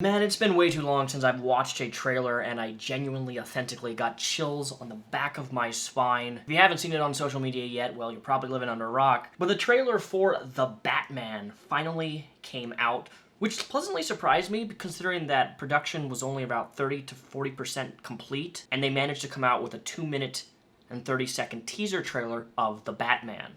Man, it's been way too long since I've watched a trailer and I genuinely, authentically got chills on the back of my spine. If you haven't seen it on social media yet, well, you're probably living under a rock. But the trailer for The Batman finally came out, which pleasantly surprised me considering that production was only about 30 to 40% complete, and they managed to come out with a 2-minute and 30-second teaser trailer of The Batman.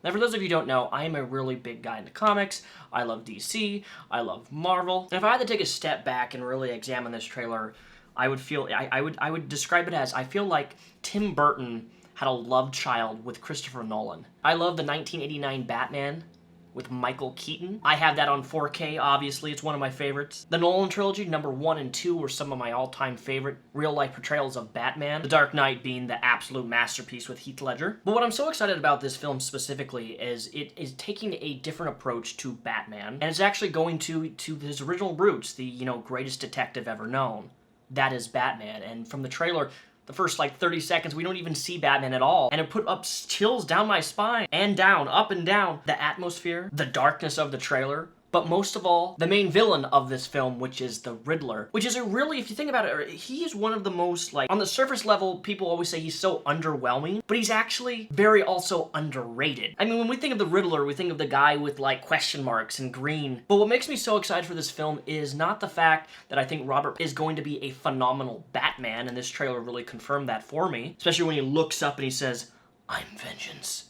Now, for those of you who don't know, I am a really big guy into comics. I love DC, I love Marvel. And if I had to take a step back and really examine this trailer, I would describe it as, I feel like Tim Burton had a love child with Christopher Nolan. I love the 1989 Batman with Michael Keaton. I have that on 4K, obviously. It's one of my favorites. The Nolan trilogy, number 1 and 2, were some of my all-time favorite real-life portrayals of Batman. The Dark Knight being the absolute masterpiece with Heath Ledger. But what I'm so excited about this film specifically is it is taking a different approach to Batman, and it's actually going to his original roots, the, greatest detective ever known. That is Batman. And from the trailer, the first 30 seconds, we don't even see Batman at all. And it put up chills down my spine. And down, up and down. The atmosphere, the darkness of the trailer. But most of all, the main villain of this film, which is the Riddler. Which is if you think about it, he is one of the most, on the surface level, people always say he's so underwhelming. But he's actually very also underrated. I mean, when we think of the Riddler, we think of the guy with, question marks and green. But what makes me so excited for this film is not the fact that I think Robert is going to be a phenomenal Batman, and this trailer really confirmed that for me. Especially when he looks up and he says, "I'm vengeance,"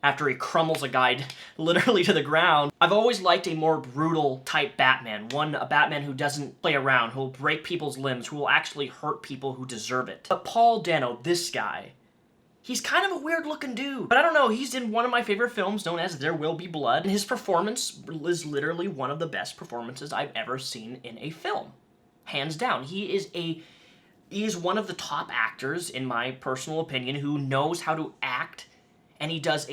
after he crumbles a guy literally to the ground. I've always liked a more brutal type Batman. A Batman who doesn't play around, who will break people's limbs, who will actually hurt people who deserve it. But Paul Dano, this guy, he's kind of a weird looking dude. But I don't know, he's in one of my favorite films known as There Will Be Blood, and his performance is literally one of the best performances I've ever seen in a film. Hands down. He is one of the top actors, in my personal opinion, who knows how to act. And he does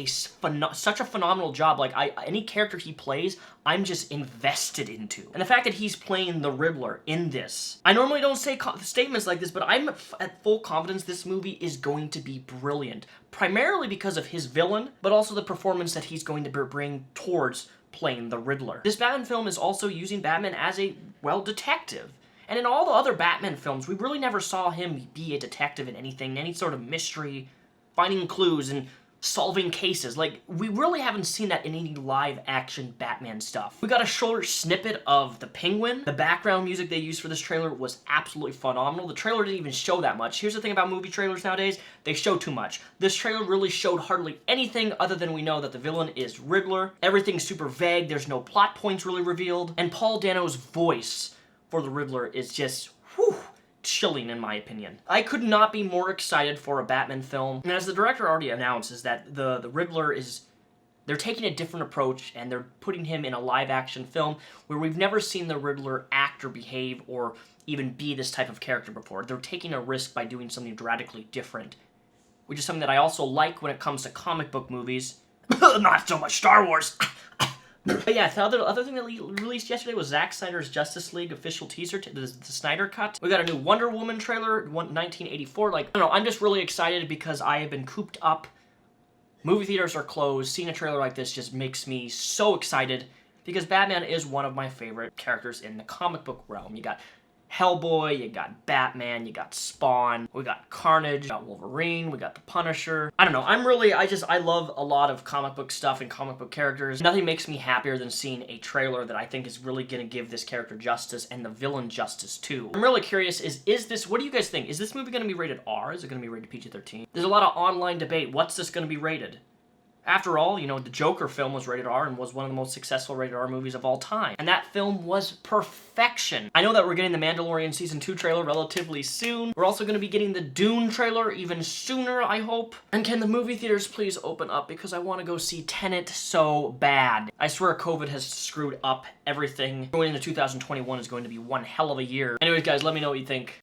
such a phenomenal job. Any character he plays, I'm just invested into. And the fact that he's playing the Riddler in this. I normally don't say statements like this, but I'm at full confidence this movie is going to be brilliant. Primarily because of his villain, but also the performance that he's going to bring towards playing the Riddler. This Batman film is also using Batman as a, detective. And in all the other Batman films, we really never saw him be a detective in anything, any sort of mystery, finding clues, and solving cases. We really haven't seen that in any live-action Batman stuff. We got a short snippet of the Penguin. The background music they used for this trailer was absolutely phenomenal. The trailer didn't even show that much. Here's the thing about movie trailers nowadays, they show too much. This trailer really showed hardly anything other than we know that the villain is Riddler. Everything's super vague, there's no plot points really revealed, and Paul Dano's voice for the Riddler is just, chilling in my opinion. I could not be more excited for a Batman film. And as the director already announced, is that the Riddler they're taking a different approach and they're putting him in a live-action film where we've never seen the Riddler act or behave or even be this type of character before. They're taking a risk by doing something radically different, which is something that I also like when it comes to comic book movies. Not so much Star Wars. But yeah, the other thing that released yesterday was Zack Snyder's Justice League official teaser, the Snyder Cut. We got a new Wonder Woman trailer, 1984. I don't know, I'm just really excited because I have been cooped up. Movie theaters are closed. Seeing a trailer like this just makes me so excited because Batman is one of my favorite characters in the comic book realm. You got Hellboy, you got Batman, you got Spawn, we got Carnage, we got Wolverine, we got the Punisher. I don't know, I love a lot of comic book stuff and comic book characters. Nothing makes me happier than seeing a trailer that I think is really gonna give this character justice and the villain justice too. I'm really curious, what do you guys think? Is this movie gonna be rated R? Is it gonna be rated PG-13? There's a lot of online debate. What's this gonna be rated? After all, the Joker film was rated R and was one of the most successful rated R movies of all time. And that film was perfection. I know that we're getting the Mandalorian Season 2 trailer relatively soon. We're also going to be getting the Dune trailer even sooner, I hope. And can the movie theaters please open up because I want to go see Tenet so bad. I swear COVID has screwed up everything. Going into 2021 is going to be one hell of a year. Anyways, guys, let me know what you think.